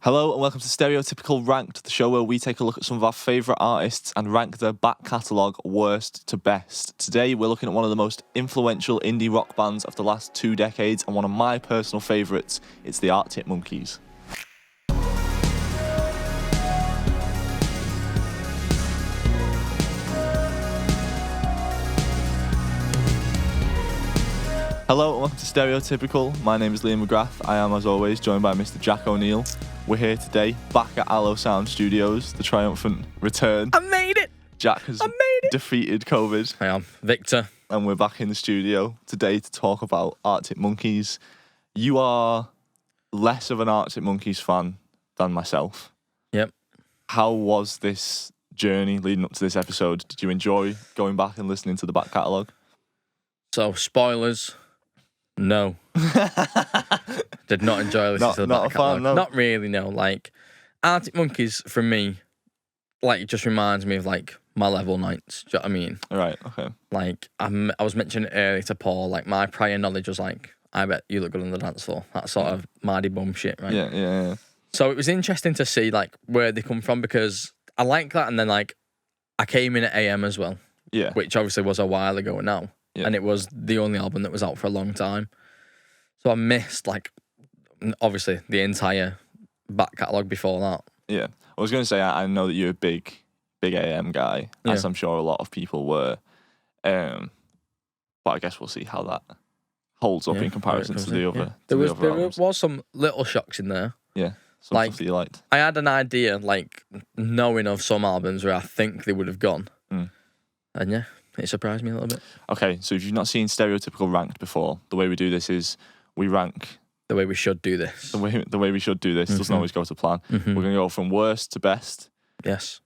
Hello and welcome to Stereotypical Ranked, the show where we take a look at some of our favourite artists and rank their back catalogue worst to best. Today we're looking at one of the most influential indie rock bands of the last 2 decades and one of my personal favourites. It's the Arctic Monkeys. Hello and welcome to Stereotypical. My name is Liam McGrath. I am, as always, joined by Mr. Jack O'Neill. We're here today, back at Allo Sound Studios, the triumphant return. I made it! Jack has defeated COVID. I am Victor. And we're back in the studio today to talk about Arctic Monkeys. You are less of an Arctic Monkeys fan than myself. Yep. How was this journey leading up to this episode? Did you enjoy going back and listening to the back catalogue? So, spoilers. No. Did not enjoy listening to the back catalogue. No. Not really, no. Like, Arctic Monkeys, for me, like, it just reminds me of, like, my level nights. Do you know what I mean? Right, okay. Like, I was mentioning earlier to Paul, like, my prior knowledge was like, I bet you look good on the dance floor. That sort of mardy bum shit, right? Yeah. So it was interesting to see, like, where they come from because I like that. And then, like, I came in at AM as well. Yeah. Which obviously was a while ago now. Yeah. And it was the only album that was out for a long time. So I missed, like, obviously the entire back catalogue before that. Yeah. I was going to say, I know that you're a big AM guy, as I'm sure a lot of people were. But I guess we'll see how that holds up in comparison to the other. There was some little shocks in there. Yeah. Some like, stuff that you liked. I had an idea, like, knowing of some albums where I think they would have gone. And yeah, it surprised me a little bit. Okay, so if you've not seen Stereotypical Ranked before, the way we do this is we rank... The way we should do this. The way we should do this doesn't always go to plan. We're going to go from worst to best. Yes.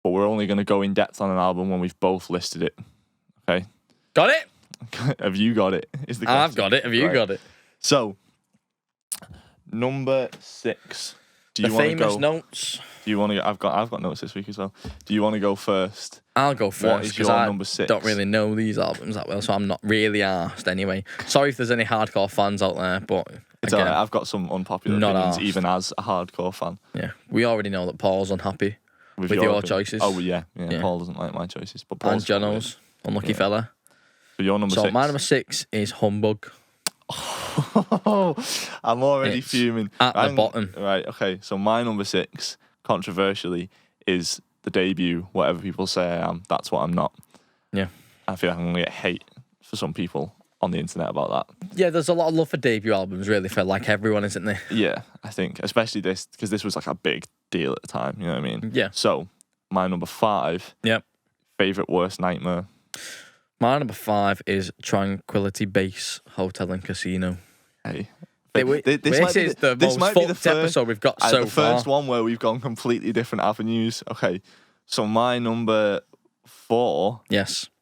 But we're only going to go in depth on an album when we've both listed it. Okay? Got it? Have you got it? Is the question. I've got it. Have you got it? So, number 6. Do you the want to famous go? Notes. Do you want to? I've got notes this week as well. Do you want to go first? I'll go first because I number 6? Don't really know these albums that well, so I'm not really asked anyway. Sorry if there's any hardcore fans out there, but it's again, alright. I've got some unpopular opinions, even as a hardcore fan. Yeah, we already know that Paul's unhappy with your choices. Oh yeah. Paul doesn't like my choices, but Paul's and Jono's unlucky fella. So your number 6. So my number 6 is Humbug. I'm already fuming. At the bottom. Right, okay. So my number 6, controversially, is the debut, Whatever People Say I Am. That's what I'm not. Yeah. I feel like I'm going to get hate for some people on the internet about that. Yeah, there's a lot of love for debut albums, really, for like everyone, isn't there? Yeah, I think. Especially this, because this was like a big deal at the time, you know what I mean? Yeah. So, my number 5. Yep. Favourite worst nightmare. My number 5 is Tranquility Base, Hotel and Casino. Hey. This is the most fucked episode we've got so far. The first one where we've gone completely different avenues. Okay, so my number 4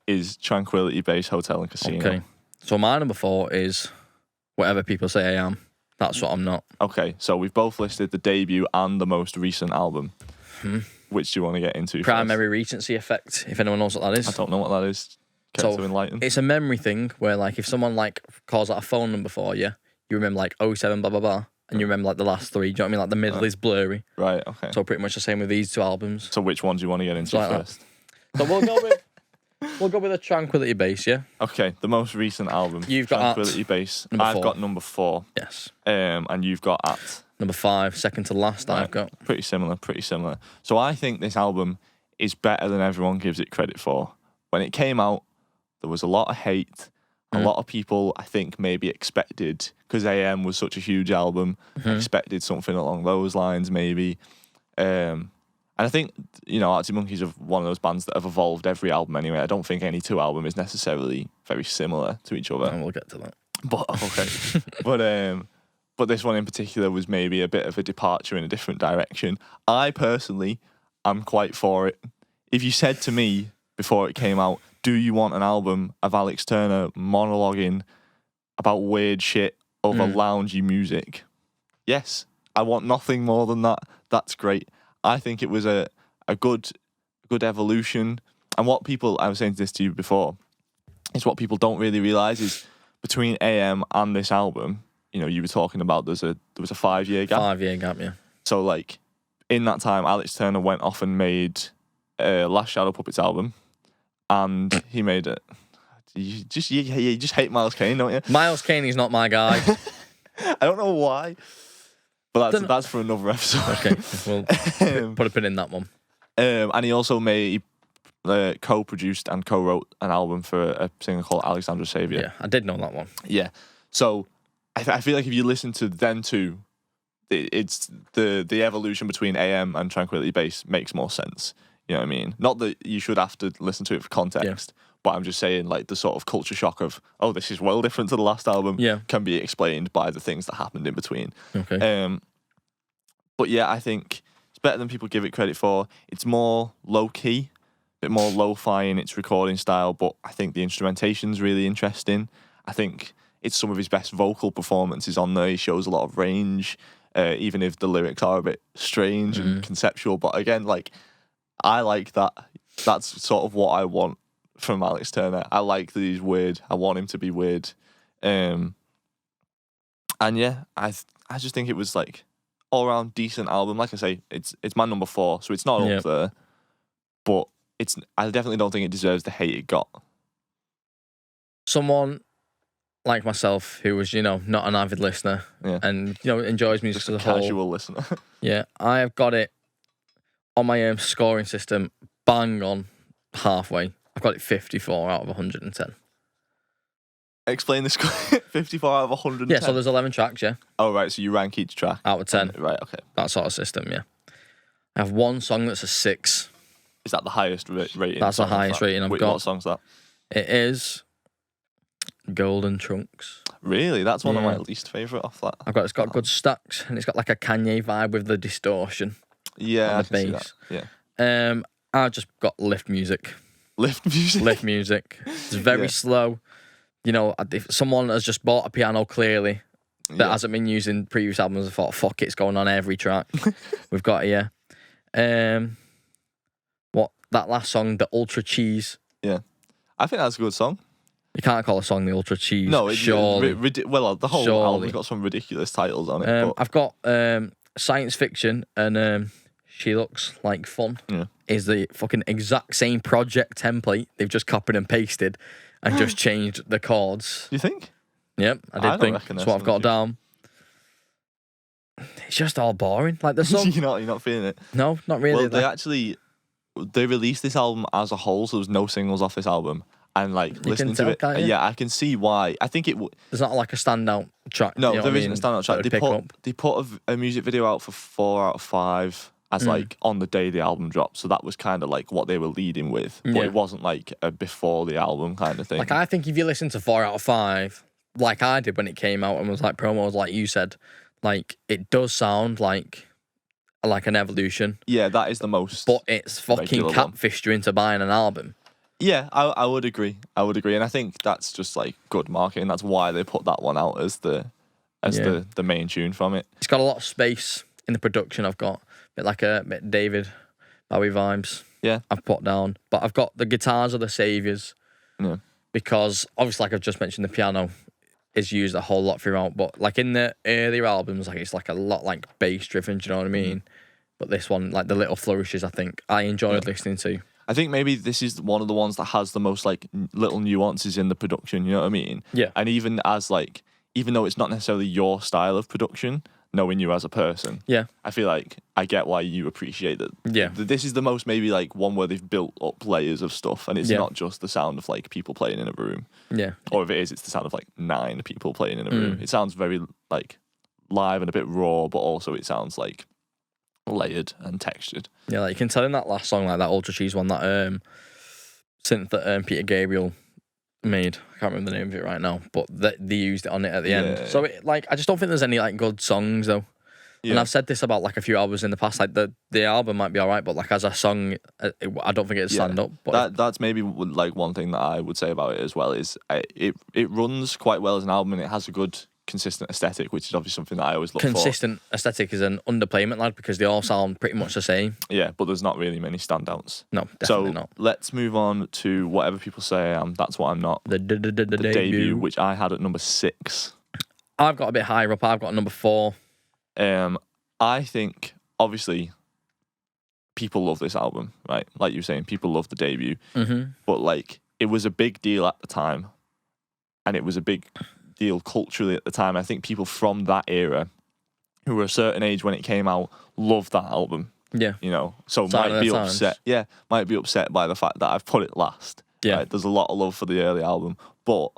is Tranquility Base, Hotel and Casino. Okay, so my number 4 is Whatever People Say I Am. That's what I'm not. Okay, so we've both listed the debut and the most recent album. Which do you want to get into Primary recency effect, if anyone knows what that is. I don't know what that is. Care to enlighten? It's a memory thing where, like, if someone, like, calls out a phone number for you, you remember, like, 07 blah, blah, blah, and you remember, like, the last 3. Do you know what I mean? Like, the middle is blurry. Right, okay. So pretty much the same with these 2 albums. So which ones do you want to get into first? So we'll go with a Tranquility Base, yeah? Okay, the most recent album. You've got Tranquility Base. I've got number 4. Yes. And you've got at... Number 5, second to last I've got. Pretty similar. So I think this album is better than everyone gives it credit for. When it came out, there was a lot of hate. A lot of people, I think, maybe expected, because AM was such a huge album, expected something along those lines, maybe. And I think, Arctic Monkeys are one of those bands that have evolved every album anyway. I don't think any 2 album is necessarily very similar to each other. And we'll get to that. But, okay. But this one in particular was maybe a bit of a departure in a different direction. I personally am quite for it. If you said to me before it came out, do you want an album of Alex Turner monologuing about weird shit over loungy music? Yes, I want nothing more than that. That's great. I think it was a good evolution. And what people, I was saying this to you before, is what people don't really realise is between AM and this album, you were talking about there was a 5-year gap. 5-year gap, yeah. So like in that time, Alex Turner went off and made Last Shadow Puppets album, and he made it. You just hate Miles Kane, don't you? Miles Kane is not my guy. I don't know why, but that's for another episode. Okay, we'll put a pin in that one. And he also co-produced and co-wrote an album for a singer called Alexandra Saviour. Yeah, I did know that one. Yeah, so I feel like if you listen to them two, it's the evolution between AM and Tranquility Base makes more sense. You know what I mean? Not that you should have to listen to it for context, but I'm just saying like the sort of culture shock of, oh, this is well different to the last album, can be explained by the things that happened in between. Okay. But yeah, I think it's better than people give it credit for. It's more low-key, a bit more lo-fi in its recording style, but I think the instrumentation's really interesting. I think it's some of his best vocal performances on there. He shows a lot of range, even if the lyrics are a bit strange and conceptual. But again, like, I like that. That's sort of what I want from Alex Turner. I like that he's weird. I want him to be weird. And yeah, I just think it was like all around decent album. Like I say, it's my number 4, so it's not up there. But I definitely don't think it deserves the hate it got. Someone like myself who was, not an avid listener and, enjoys music Just as a casual whole. listener. Yeah, I have got it on my scoring system bang on halfway. I've got it 54 out of 110. Explain this. 54 out of 110. Yeah, so there's 11 tracks, yeah. Oh, right, so you rank each track. Out of 10. Right, okay. That sort of system, yeah. I have one song that's a 6. Is that the highest rating? That's the highest rating I've got. What song's that? It is Golden Trunks. Really? That's one of my least favourite off that. It's got good stacks, and it's got like a Kanye vibe with the distortion. Yeah, on the bass. Yeah. I just got lift music. Lift music? Lift music. It's very slow. If someone has just bought a piano clearly that hasn't been used in previous albums, I thought, fuck, it's going on every track we've got here. That last song, the Ultra Cheese. Yeah. I think that's a good song. You can't call a song the Ultra Cheese. No, surely. The whole album's got some ridiculous titles on it. I've got Science Fiction and She Looks Like Fun. Yeah. Is the fucking exact same project template. They've just copied and pasted and just changed the chords. You think? Yep, I did think. That's what I've got down. It's just all boring. Like the song. You're not feeling it. No, not really. Well, they released this album as a whole, so there's no singles off this album. And like listening to it, I can see why. I think there's not like a standout track. No, there isn't a standout track. They put a music video out for 4 out of 5 as like on the day the album dropped. So that was kind of like what they were leading with, but it wasn't like a before the album kind of thing. Like I think if you listen to 4 out of 5, like I did when it came out and was like promos, like you said, like it does sound like an evolution. Yeah, that is the most. But it's fucking catfished you into buying an album. Yeah, I would agree. And I think that's just like good marketing. That's why they put that one out as the main tune from it. It's got a lot of space in the production. I've got a bit David Bowie vibes. Yeah, I've put down, but I've got the guitars are the saviors. Yeah, because obviously, like I've just mentioned, the piano is used a whole lot throughout. But like in the earlier albums, like it's like a lot like bass driven. Do you know what I mean? But this one, like the little flourishes, I think I enjoyed listening to. I think maybe this is one of the ones that has the most like little nuances in the production, you know what I mean? Yeah. And even though it's not necessarily your style of production, knowing you as a person, I feel like I get why you appreciate that. Yeah. This is the most maybe like one where they've built up layers of stuff and it's not just the sound of like people playing in a room. Yeah. Or if it is, it's the sound of like 9 people playing in a room. It sounds very like live and a bit raw, but also it sounds like layered and textured. Yeah, like you can tell in that last song, like that Ultra Cheese one, that synth that Peter Gabriel made. I can't remember the name of it right now, but they used it on it at the end. So I just don't think there's any like good songs though. Yeah. And I've said this about like a few albums in the past. Like the album might be alright, but like as a song, I don't think it'd stand up. But that's maybe like one thing that I would say about it as well is it runs quite well as an album and it has a good consistent aesthetic, which is obviously something that I always look for. Consistent aesthetic is an underplayment, lad, because they all sound pretty much the same. Yeah, but there's not really many standouts. No, definitely not. Let's move on to whatever people say That's What I'm Not. The debut, which I had at number 6. I've got a bit higher up. I've got number 4. I think obviously people love this album, right? Like you were saying, people love the debut. Mm-hmm. But like it was a big deal at the time, and it was a big deal culturally at the time. I think people from that era who were a certain age when it came out loved that album. Yeah. You know, so Sign of might the be times. upset. Yeah, might be upset by the fact that I've put it last. Yeah. Right? There's a lot of love for the early album, but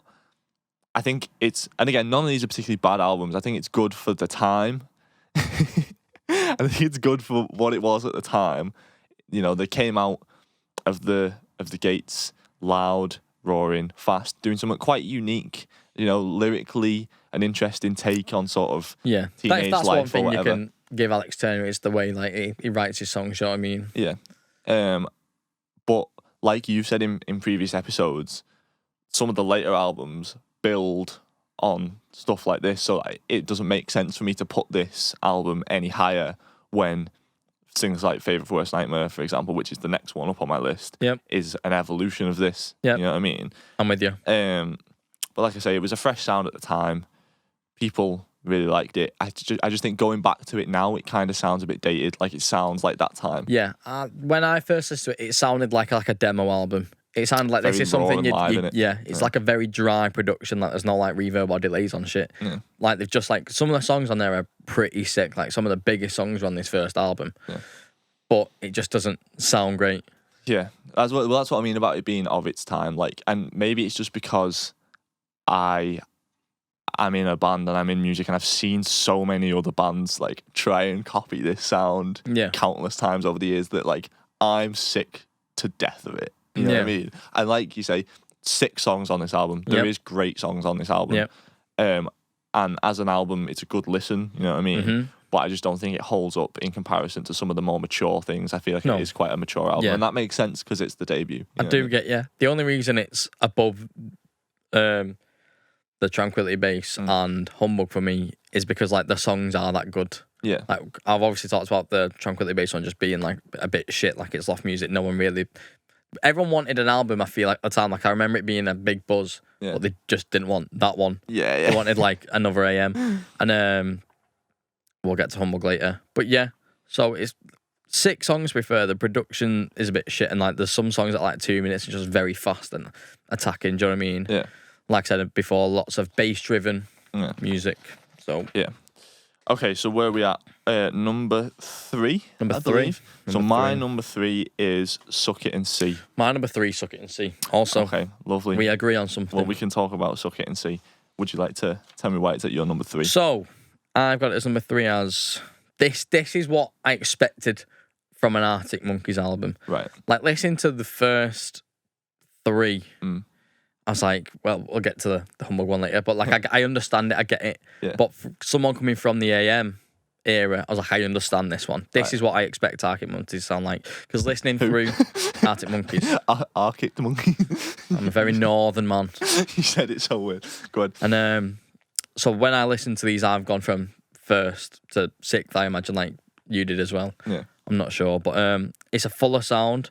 I think it's, and again, none of these are particularly bad albums. I think it's good for the time. I think it's good for what it was at the time. You know, they came out of the gates loud, roaring, fast, doing something quite unique. You know, lyrically, an interesting take on sort of teenage that's life one thing or whatever. you can give Alex Turner is the way like he writes his songs. You know what I mean? Yeah. But like you said in previous episodes, some of the later albums build on stuff like this, so it doesn't make sense for me to put this album any higher when things like Favourite Worst Nightmare, for example, which is the next one up on my list, is an evolution of this. Yep. You know what I mean? I'm with you. But like I say, it was a fresh sound at the time. People really liked it. I just think going back to it now, it kind of sounds a bit dated. Like it sounds like that time. Yeah. When I first listened to it, it sounded like a demo album. It sounded like this Very is something raw and live, innit? it's like a very dry production. Like there's no like reverb or delays on shit. Yeah. Like they've just like some of the songs on there are pretty sick. Like some of the biggest songs on this first album. Yeah. But it just doesn't sound great. Yeah, that's what I mean about it being of its time. Like, and maybe it's just because I'm in a band and I'm in music and I've seen so many other bands like try and copy this sound countless times over the years that like I'm sick to death of it. You know what I mean? And like you say, 6 songs on this album. There is great songs on this album. And as an album, it's a good listen. You know what I mean? Mm-hmm. But I just don't think it holds up in comparison to some of the more mature things. I feel like it is quite a mature album, and that makes sense because it's the debut. I do get the only reason it's above the Tranquility Base and Humbug for me is because like the songs are that good. Yeah, like I've obviously talked about the Tranquility Base one just being like a bit shit, like it's loft music. No one really. Everyone wanted an album, I feel like, at the time. Like, I remember it being a big buzz, but they just didn't want that one. Yeah. They wanted, like, another AM. And we'll get to Humbug later. But, yeah, so it's 6 songs, to be fair. The production is a bit shit, and, like, there's some songs that are, like, 2 minutes and just very fast and attacking, do you know what I mean? Yeah. Like I said before, lots of bass-driven music. So, yeah. Okay, so where are we at? Number 3, Number I 3. believe. So my 3. number 3 is Suck It and See. My number 3, Suck It and See. Also, okay, lovely. We agree on something. Well, we can talk about Suck It and See. Would you like to tell me why it's at your number 3? So, I've got it as number 3 as... This is what I expected from an Arctic Monkeys album. Right. Like, listening to the first 3... I was like, well, we'll get to the Humbug one later. But, like, I understand it. I get it. Yeah. But someone coming from the AM era, I was like, I understand this one. This is what I expect Arctic Monkeys to sound like. Because listening through Arctic Monkeys... Arctic Monkeys? I'm a very northern man. You said it so weird. Go ahead. And so when I listen to these, I've gone from 1st to 6th, I imagine, like you did as well. Yeah. I'm not sure. But it's a fuller sound.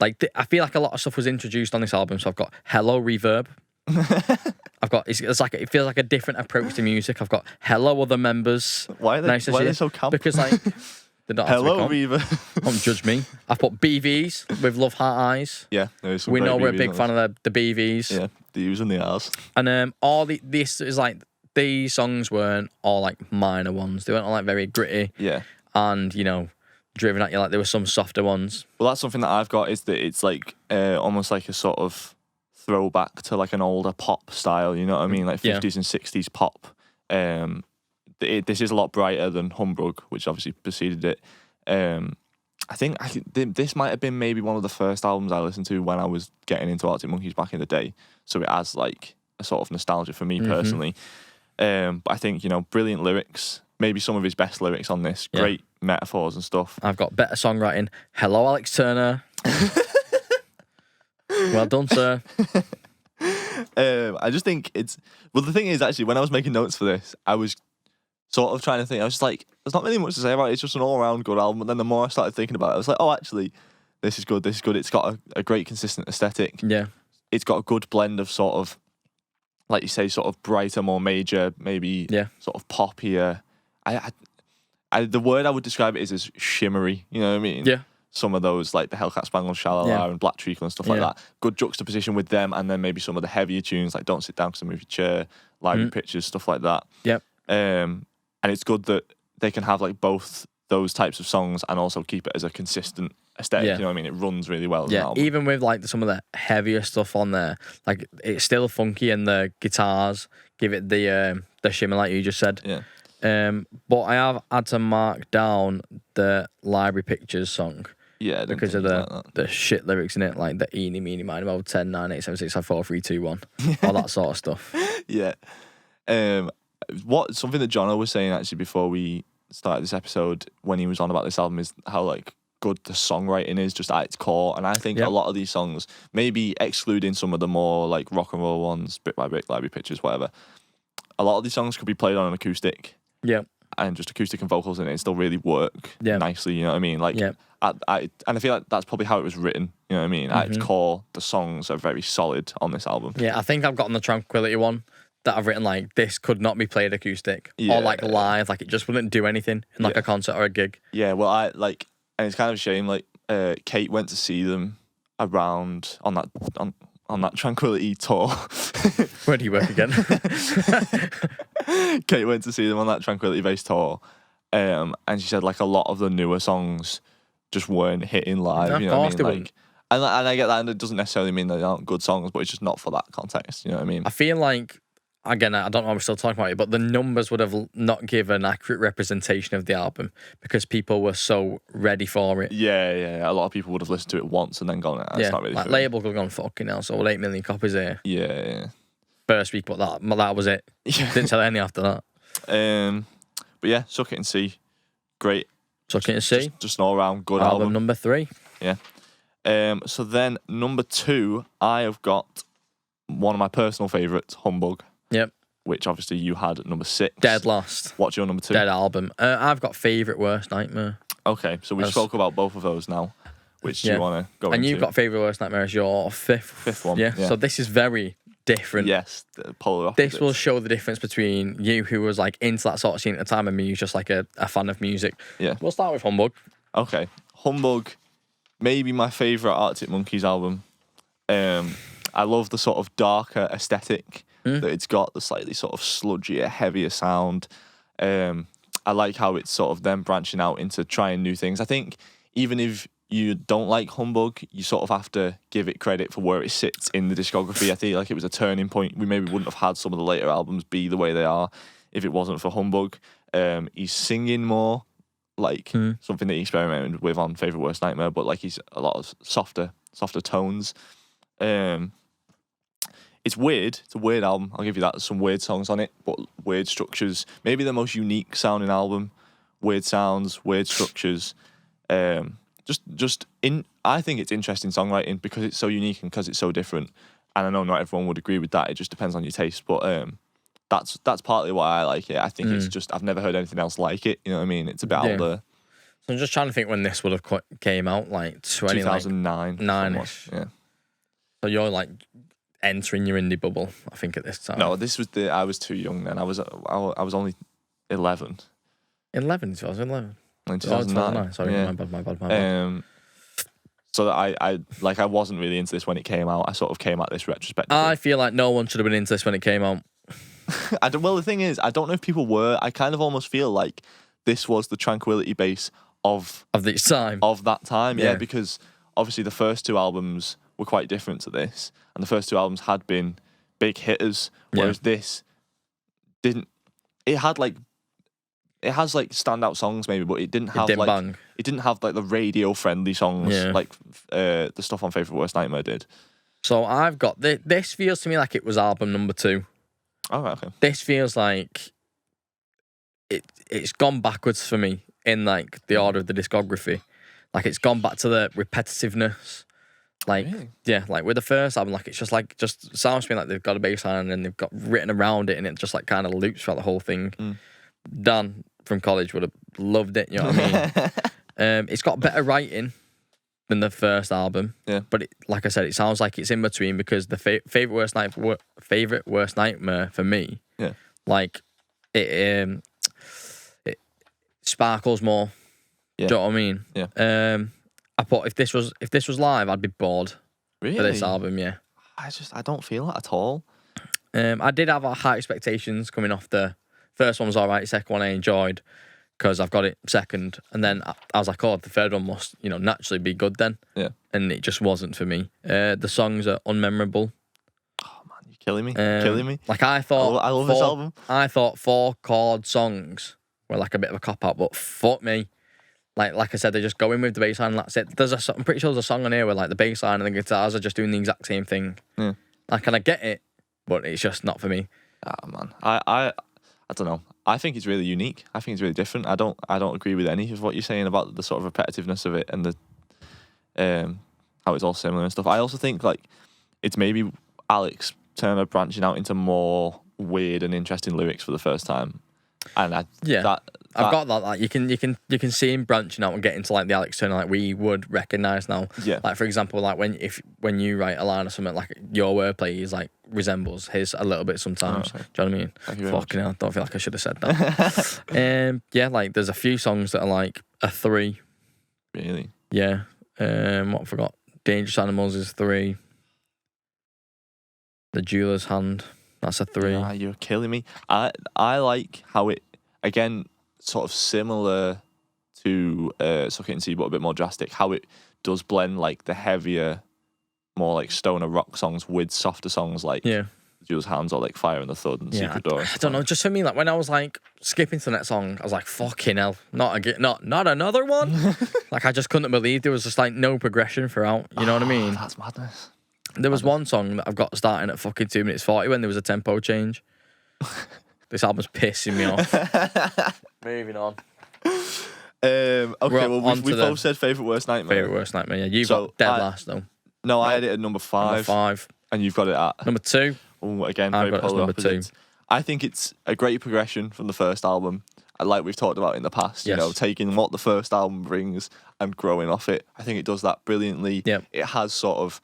Like, I feel like a lot of stuff was introduced on this album. So I've got Hello reverb. I've got it's like it feels like a different approach to music. I've got Hello other members. Why are they so camp? Because like they're not Hello reverb. Don't judge me. I've put BVs with Love Heart Eyes. Yeah, there's some. We know great we're a BVs big on fan of the BVs. Yeah, the U's and the R's. And this is like these songs weren't all like minor ones. They weren't all like very gritty. Yeah. And driven at you. Like there were some softer ones. Well, that's something that I've got is that it's like almost like a sort of throwback to like an older pop style. You know what I mean? Like 50s and 60s pop. This is a lot brighter than Humbug, which obviously preceded it. I think this might have been maybe one of the first albums I listened to when I was getting into Arctic Monkeys back in the day. So it has like a sort of nostalgia for me personally. But I think, brilliant lyrics. Maybe some of his best lyrics on this. Great metaphors and stuff. I've got better songwriting. Hello, Alex Turner. Well done, sir. I just think it's... Well, the thing is, actually, when I was making notes for this, I was sort of trying to think. I was just like, there's not really much to say about it. It's just an all-around good album. But then the more I started thinking about it, I was like, oh, actually, this is good. This is good. It's got a great, consistent aesthetic. Yeah. It's got a good blend of sort of, like you say, sort of brighter, more major, maybe sort of poppier. the word I would describe it is as shimmery. You know what I mean? Yeah. Some of those, like the Hellcat Spangled Shalala and Black Treacle and stuff like that. Good juxtaposition with them, and then maybe some of the heavier tunes like Don't Sit Down 'Cause I Move Your Chair, Library Pictures, stuff like that. Yep. And it's good that they can have like both those types of songs and also keep it as a consistent aesthetic. Yeah. You know what I mean? It runs really well. As an album. Even with like some of the heavier stuff on there, like it's still funky, and the guitars give it the shimmer, like you just said. Yeah. But I have had to mark down the Library Pictures song. Yeah, because of the shit lyrics in it, like the eeny, meeny, miny, mo, 10, 9, 8, 7, 6, 5, 4, 3, 2, 1. All that sort of stuff. Yeah. Something that Jono was saying actually before we started this episode when he was on about this album is how like good the songwriting is just at its core. And I think a lot of these songs, maybe excluding some of the more like rock and roll ones, Bit by Bit, Library Pictures, whatever, a lot of these songs could be played on an acoustic. Yeah. And just acoustic and vocals in it still really work nicely, you know what I mean? Like, and I feel like that's probably how it was written, you know what I mean? At its core, the songs are very solid on this album. Yeah, I think I've gotten the Tranquility one that I've written like, this could not be played acoustic or like live, like it just wouldn't do anything in like a concert or a gig. Yeah, well, and it's kind of a shame, like, Kate went to see them around on that Tranquility tour. Where do you work again? Kate went to see them on that Tranquility Base tour, and she said like a lot of the newer songs just weren't hitting live. No, you know what I mean? like, and I get that, and it doesn't necessarily mean they aren't good songs, but it's just not for that context. You know what I mean? I feel like, again, I don't know if we're still talking about it, but the numbers would have not given an accurate representation of the album because people were so ready for it. Yeah. A lot of people would have listened to it once and then gone, it's not really like for label could have gone, fucking hell, sold 8 million copies here. Yeah. First week, but that was it. Yeah. Didn't sell any after that. But yeah, Suck It and See, great. Suck It and See. Just an all-round good album. Number 3. Yeah. So then number 2, I have got one of my personal favourites, Humbug. Yep. Which obviously you had at number 6. Dead last. What's your number 2? Dead album. I've got Favourite Worst Nightmare. Okay, so we spoke about both of those now. Which do you want to go into? And you've got Favourite Worst Nightmare as your fifth one. Yeah. So this is very different. Yes, the polar opposites. This will show the difference between you, who was like into that sort of scene at the time, and me, who's just like a fan of music. Yeah. We'll start with Humbug. Okay. Humbug, maybe my favourite Arctic Monkeys album. I love the sort of darker aesthetic that it's got, the slightly sort of sludgier, heavier sound. I like how it's sort of them branching out into trying new things. I think even if you don't like Humbug, you sort of have to give it credit for where it sits in the discography. I think like it was a turning point. We maybe wouldn't have had some of the later albums be the way they are if it wasn't for Humbug. He's singing more, like something that he experimented with on Favourite Worst Nightmare, but like he's a lot of softer tones. It's weird. It's a weird album. I'll give you that. There's some weird songs on it, but weird structures. Maybe the most unique sounding album. Weird sounds, weird structures. I think it's interesting songwriting because it's so unique and because it's so different. And I know not everyone would agree with that. It just depends on your taste. But that's partly why I like it. I think it's just, I've never heard anything else like it. You know what I mean? It's a bit out there. So I'm just trying to think when this would have came out, like 2009. Like 9-ish. Yeah. So you're like entering your indie bubble, I think, at this time. No, I was too young then. I was only 11. 11? 2011? In 2009. Sorry, yeah. my bad. So that I wasn't really into this when it came out. I sort of came at this retrospectively. I feel like no one should have been into this when it came out. Well, the thing is, I don't know if people were. I kind of almost feel like this was the Tranquility Base of this time. Of that time, yeah, because obviously the first 2 albums were quite different to this, and the first 2 albums had been big hitters, whereas this didn't. It has like standout songs maybe, but it didn't have it didn't have like the radio friendly songs like the stuff on Favourite Worst Nightmare did. So I've got this feels to me like it was album number 2. Oh, okay. This feels like it's gone backwards for me in like the order of the discography. Like it's gone back to the repetitiveness. Like like with the first album, like it's just sounds to me like they've got a bass line and they've got written around it, and it just like kind of loops throughout the whole thing. Dan from college would have loved it, you know what I mean? It's got better writing than the first album, but like I said, it sounds like it's in between because the Favourite Worst Nightmare for me, like it sparkles more. Yeah. Do you know what I mean? Yeah. I thought if this was live, I'd be bored Really? for this album. Yeah. I don't feel that at all. I did have high expectations coming off the first one was alright, second one I enjoyed because I've got it second, and then I was like, oh, the third one must naturally be good then. Yeah. And it just wasn't for me. The songs are unmemorable. Oh man, you're killing me. Killing me. Like I thought, I love this album. I thought 4-chord songs were like a bit of a cop out, but fuck me. Like I said, they just go in with the bass line and that's it. I'm pretty sure there's a song on here where like the bass line and the guitars are just doing the exact same thing. Yeah. Like, and I get it, but it's just not for me. Ah man, I don't know. I think it's really unique. I think it's really different. I don't agree with any of what you're saying about the sort of repetitiveness of it and the how it's all similar and stuff. I also think like it's maybe Alex Turner branching out into more weird and interesting lyrics for the first time. And I've got that. Like you can see him branching out and getting to like the Alex Turner like we would recognise now. Yeah. Like for example, like when you write a line or something, like your wordplay is like resembles his a little bit sometimes. Okay. Do you know what I mean? Thank you Fucking hell, don't feel like I should have said that. Yeah, like there's a few songs that are like a 3. Really? Yeah. What I forgot? Dangerous Animals is 3. The Jeweler's Hand. That's a 3. Yeah, you're killing me. I like how it, again, sort of similar to Suck It and See, but a bit more drastic, how it does blend like the heavier, more like stoner rock songs with softer songs like Jules Hands or like Fire and the Thud and Secret Door. I don't know, just for me, like when I was like skipping to the next song, I was like, fucking hell, not another one. Like I just couldn't believe there was just like no progression throughout. You know what I mean? That's madness. There was one song that I've got starting at fucking 2 minutes 40 when there was a tempo change. This album's pissing me off. Moving on. Okay, well, we've both said Favourite Worst Nightmare. Favourite Worst Nightmare, yeah. You've got dead last, though. No, I had it at number 5. Number 5. And you've got it at? Number 2. Oh, again, I've very got it as polar number 2. opposites. I think it's a great progression from the first album, like we've talked about in the past, you know, taking what the first album brings and growing off it. I think it does that brilliantly. Yep. It has sort of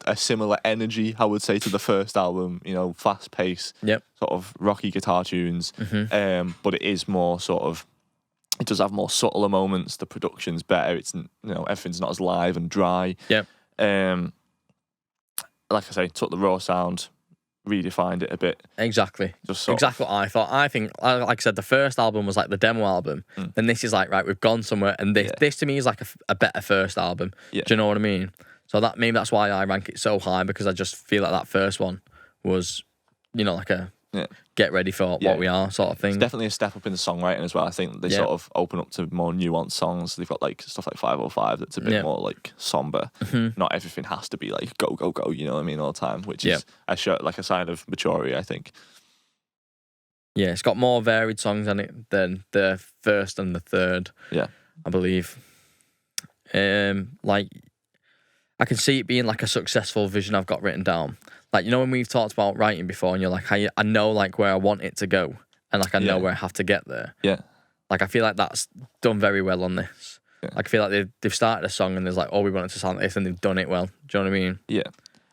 a similar energy, I would say, to the first album, you know, fast pace, sort of rocky guitar tunes, but it is more sort of, it does have more subtler moments, the production's better, it's, you know, everything's not as live and dry. Yep. Like I say, took the raw sound, redefined it a bit. Exactly. Just exactly what I thought. I think, like I said, the first album was like the demo album, and this is like, right, we've gone somewhere, and this to me is like a better first album. Yeah. Do you know what I mean? So that maybe that's why I rank it so high, because I just feel like that first one was, you know, like a get ready for what we are sort of thing. It's definitely a step up in the songwriting as well. I think they sort of open up to more nuanced songs. They've got like stuff like 505 that's a bit more like somber. Not everything has to be like go, go, go, you know what I mean, all the time, which is like a sign of maturity, I think. Yeah, it's got more varied songs on it than the first and the third. Yeah. I believe. Like, I can see it being like a successful vision I've got written down. Like, you know, when we've talked about writing before and you're like, I know like where I want it to go and like I know where I have to get there. Yeah. Like, I feel like that's done very well on this. Yeah. Like, I feel like they've started a song and there's like, oh, we want it to sound like this, and they've done it well. Do you know what I mean? Yeah.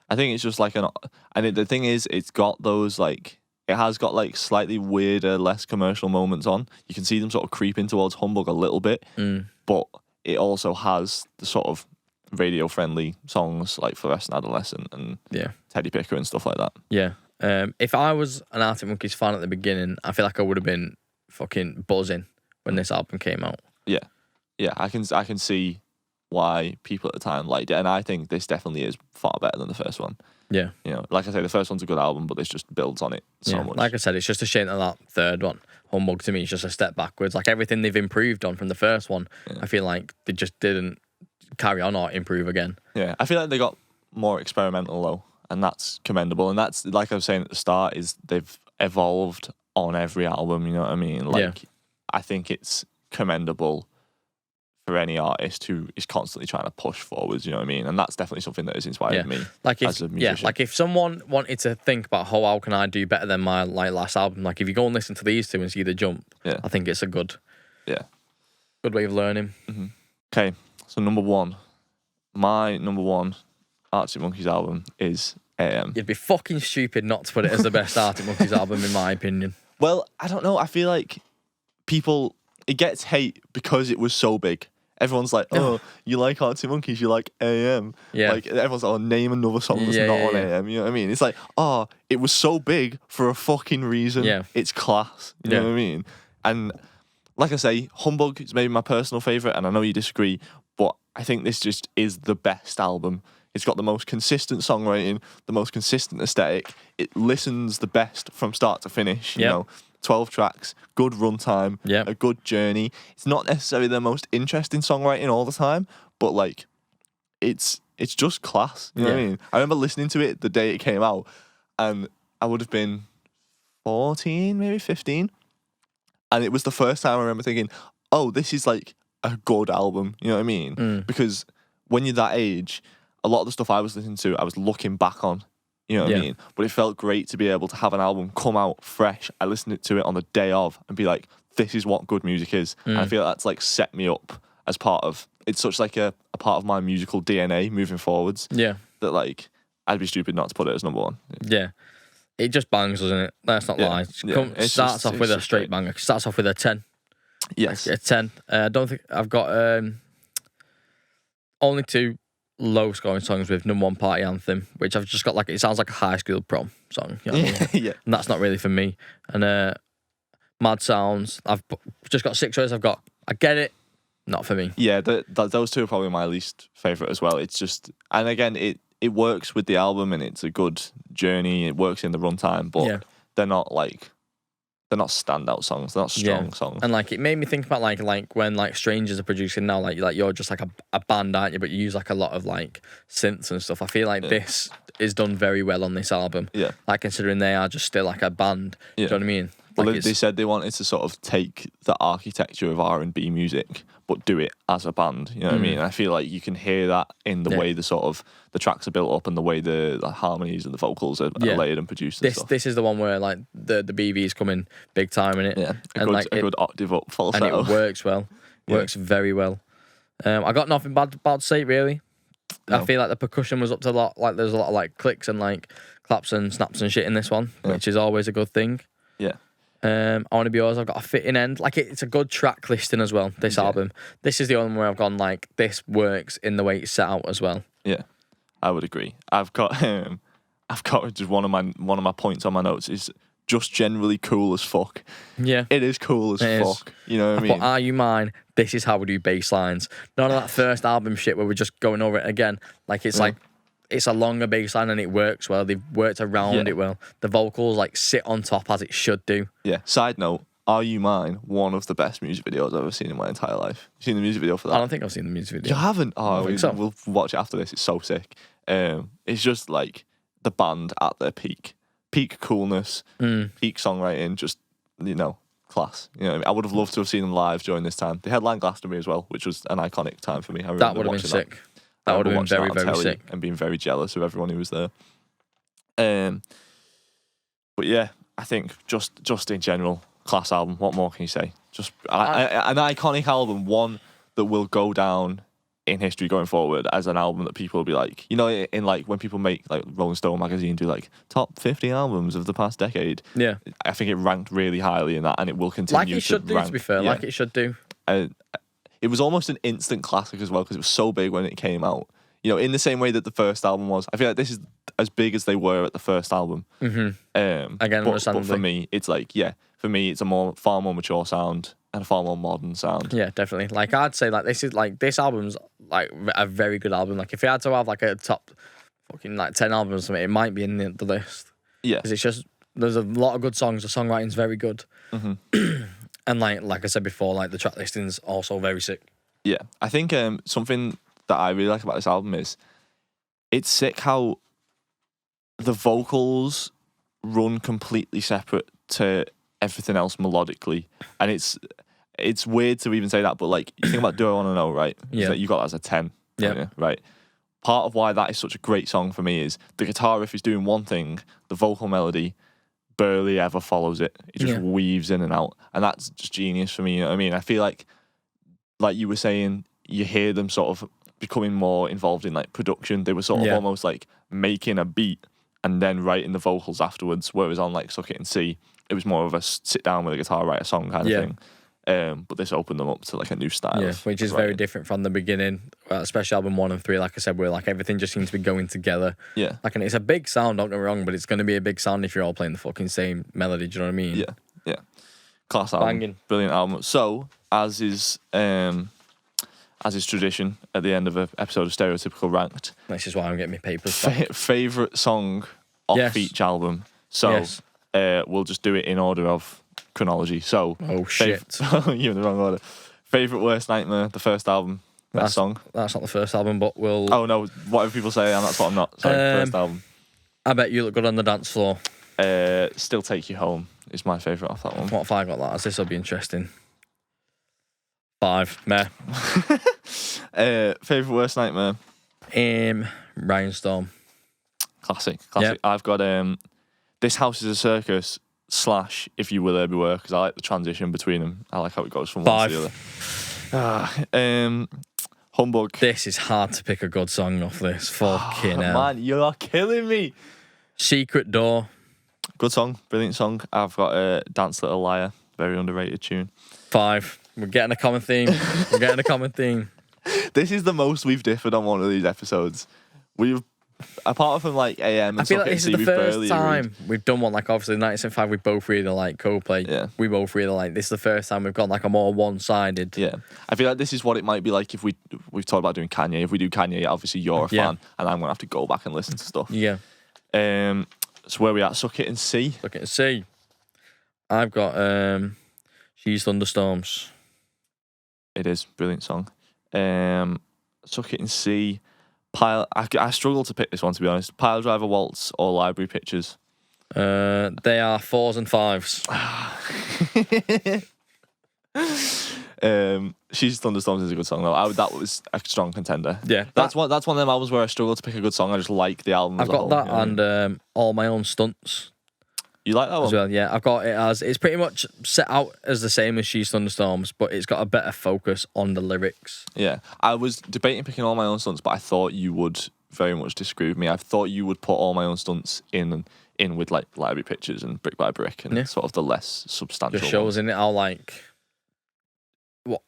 I think it's just like the thing is, it's got those like, it has got like slightly weirder, less commercial moments on. You can see them sort of creeping towards Humbug a little bit, but it also has the sort of radio-friendly songs like Fluorescent Adolescent and Teddy Picker and stuff like that. Yeah. If I was an Arctic Monkeys fan at the beginning, I feel like I would have been fucking buzzing when this album came out. Yeah. Yeah, I can see why people at the time liked it, and I think this definitely is far better than the first one. Yeah. You know, like I say, the first one's a good album, but this just builds on it so much. Like I said, it's just a shame that third one, Humbug, to me, is just a step backwards. Like everything they've improved on from the first one, I feel like they just didn't carry on or improve again. Yeah, I feel like they got more experimental though, and that's commendable. And that's, like I was saying at the start, is they've evolved on every album, you know what I mean? Like, I think it's commendable for any artist who is constantly trying to push forwards, you know what I mean? And that's definitely something that has inspired me as a musician. Like if someone wanted to think about how can I do better than my last album, like if you go and listen to these two and see the jump, I think it's a good way of learning. Okay, so my number one Arctic Monkeys album is you'd be fucking stupid not to put it as the best Arctic Monkeys album, in my opinion. Well, I don't know, I feel like people it gets hate because it was so big. Everyone's like, oh, you like Arctic Monkeys, you like AM. Yeah. Like, everyone's like, oh, name another song that's Yeah, not yeah, on yeah. AM. You know what I mean? It's like, oh, it was so big for a fucking reason. Yeah. It's class. You know what I mean? And like I say, Humbug is maybe my personal favourite, and I know you disagree, but I think this just is the best album. It's got the most consistent songwriting, the most consistent aesthetic. It listens the best from start to finish. You know, 12 tracks, good runtime, a good journey. It's not necessarily the most interesting songwriting all the time, but like, it's just class. You know what I mean? I remember listening to it the day it came out, and I would have been 14, maybe 15. And it was the first time I remember thinking, oh, this is like a good album. You know what I mean? Because when you're that age, a lot of the stuff I was listening to, I was looking back on. You know what I mean? But it felt great to be able to have an album come out fresh. I listened to it on the day of and be like, this is what good music is. And I feel that's like set me up as part of, it's such like a part of my musical DNA moving forwards. Yeah. That like, I'd be stupid not to put it as number one. Yeah. It just bangs, doesn't it? Let's not lie. It starts off with a straight banger. It starts off with a 10. Yes. Like a 10. I don't think I've got only 2 low scoring songs with number 1 Party Anthem, which I've just got like, it sounds like a high school prom song. You know what I mean? Yeah. And that's not really for me. And Mad Sounds, I've just got 6 words. I've got I Get It, not for me. Yeah, those 2 are probably my least favourite as well. It's just, and again, it works with the album and it's a good journey. It works in the runtime, but they're not standout songs. They're not strong songs. And like, it made me think about like when like strangers are producing now, like you're just like a band, aren't you? But you use like a lot of like synths and stuff. I feel like this is done very well on this album. Yeah. Like considering they are just still like a band. Do you know what I mean? Like well, they said they wanted to sort of take the architecture of R&B music, but do it as a band. You know what I mean? And I feel like you can hear that in the way the sort of the tracks are built up and the way the harmonies and the vocals are layered and produced. This is the one where like the BV is coming big time in it. Yeah, a good octave up falsetto. And it works well. Works very well. I got nothing bad about to say really. No. I feel like the percussion was up to a lot. Like there's a lot of like clicks and like claps and snaps and shit in this one, which is always a good thing. Yeah. I Want to Be Yours, I've got a fitting end. Like it's a good track listing as well, this album. This is the only one where I've gone like, this works in the way it's set out as well. Yeah, I would agree. I've got just one of my points on my notes is just generally cool as fuck. Yeah. It is cool as fuck. You know what I mean? But Are You Mine? This is how we do bass lines. None of that first album shit where we're just going over it again. Like it's like, it's a longer bass line and it works well. They've worked around it well. The vocals like sit on top as it should do. Yeah. Side note, Are You Mine? One of the best music videos I've ever seen in my entire life. You seen the music video for that? I don't think I've seen the music video. You haven't? Oh, we'll watch it after this. It's so sick. It's just like the band at their peak. Peak coolness, peak songwriting, just, you know, class. You know, I would have loved to have seen them live during this time. They headlined Glastonbury as well, which was an iconic time for me. That would have been sick. That would have been very, very sick. And being very jealous of everyone who was there. But yeah, I think just in general, class album. What more can you say? Just an iconic album, one that will go down in history going forward as an album that people will be like, you know, in like when people make like Rolling Stone magazine do like top 50 albums of the past decade. Yeah, I think it ranked really highly in that, and it will continue. Like it should do, to be fair. Like it should do. It was almost an instant classic as well because it was so big when it came out. You know, in the same way that the first album was. I feel like this is as big as they were at the first album. Again, but for me, it's like, for me, it's a far more mature sound and a far more modern sound. Yeah, definitely. Like I'd say, like this album's like a very good album. Like if you had to have like a top fucking like 10 albums or something, it might be in the list. Yeah, because it's just there's a lot of good songs. The songwriting's very good. And like I said before, like the track listing's also very sick. Yeah, I think something that I really like about this album is it's sick how the vocals run completely separate to everything else melodically, and it's weird to even say that, but like you think about Do I Want to Know, right? Yeah, you got that as a 10. Yeah, right. Part of why that is such a great song for me is the guitar riff is doing one thing, the vocal melody barely ever follows it. It just weaves in and out, and that's just genius for me. You know what I mean? I feel like you were saying, you hear them sort of becoming more involved in like production. They were sort of almost like making a beat and then writing the vocals afterwards. Whereas on like Suck It and See, it was more of a sit down with a guitar, write a song kind of thing. But this opened them up to like a new style. Yeah, which is very different from the beginning, especially album 1 and 3. Like I said, where like everything just seems to be going together. Yeah, like, and it's a big sound. Don't get me wrong, but it's going to be a big sound if you're all playing the fucking same melody. Do you know what I mean? Yeah, yeah. Class album, Banging. Brilliant album. So as is tradition at the end of an episode of Stereotypical Ranked, This is why I'm getting my papers. Favorite song off each album. So we'll just do it in order of chronology. So oh shit, you're in the wrong order. Favorite Worst Nightmare, the first album, best song. That's not the first album, but we'll. Oh no, whatever people say, and that's what I'm not. Sorry, first album. I Bet You Look Good on the Dance Floor. Still Take You Home is my favourite off that one. What if I got that? As this will be interesting. 5. Meh. Favourite Worst Nightmare. Rainstorm. Classic. Yep. I've got This House is a Circus / If You Will There Be Work, because I like the transition between them. I like how it goes from 5. one to the other. Humbug. This is hard to pick a good song off this. Fucking hell. Man, you are killing me. Secret Door. Good song. Brilliant song. I've got Dance Little Liar. Very underrated tune. 5. We're getting a common theme. This is the most we've differed on one of these episodes. We've, apart from like AM and I feel like this is the first time we've done one, like obviously 1975 we both really like Coldplay. Yeah. We both really like, this is the first time we've gone like a more one-sided. Yeah. I feel like this is what it might be like if we've talked about doing Kanye. If we do Kanye, obviously you're a fan and I'm going to have to go back and listen to stuff. Yeah. So where we at? Suck It and See. Suck It and See. I've got She's Thunderstorms. It is. Brilliant song. Suck It and See. I struggle to pick this one, to be honest. Pile Driver Waltz or Library Pictures? They are 4s and 5s. She's Thunderstorms is a good song though. That was a strong contender. Yeah, that's one of them albums where I struggle to pick a good song. I just like the album. I've got that and All My Own Stunts. You like that one? As well, yeah. I've got it as, it's pretty much set out as the same as She's Thunderstorms, but it's got a better focus on the lyrics. Yeah. I was debating picking All My Own Stunts, but I thought you would very much disagree with me. I thought you would put All My Own Stunts in with like Library Pictures and Brick by Brick and sort of the less substantial. Just shows in it how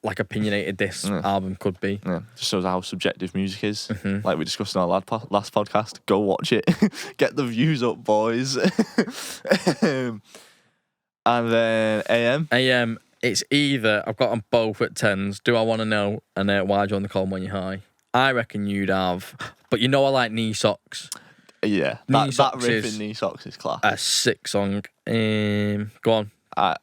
what opinionated this album could be. Yeah, just shows how subjective music is. Mm-hmm. Like we discussed in our last podcast. Go watch it. Get the views up, boys. And then AM. AM, it's either, I've got them both at 10s. Do I Want to Know? And Why Do You Want to Call When You're High? I reckon you'd have, but you know I like Knee Socks. Yeah, that riff in Knee Socks is class. A sick song. Go on.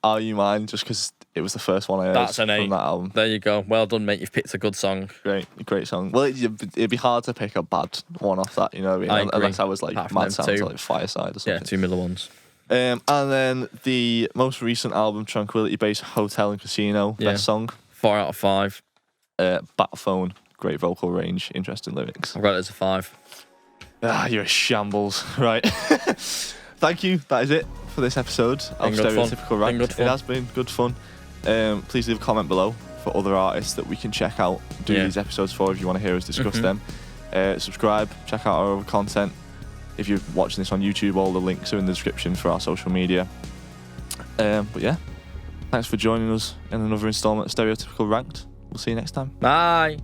Are You Mine? Just because it was the first one I heard. That's an 8 from that album. There you go. Well done, mate. You've picked a good song. Great song. Well, it'd be hard to pick a bad one off that. You know what I mean? Unless I was like Mad Sounds or like Fireside or something. Yeah, 2 middle ones. And then the most recent album, Tranquility Base, Hotel and Casino, best song. 4 out of 5. Batphone, great vocal range, interesting lyrics. I've got it as a 5. You're a shambles. Right. Thank you. That is it for this episode of Stereotypical Ranked. It has been good fun. Please leave a comment below for other artists that we can check out, do these episodes for if you want to hear us discuss them. Subscribe, check out our other content. If you're watching this on YouTube, all the links are in the description for our social media. But yeah, thanks for joining us in another installment of Stereotypical Ranked. We'll see you next time. Bye.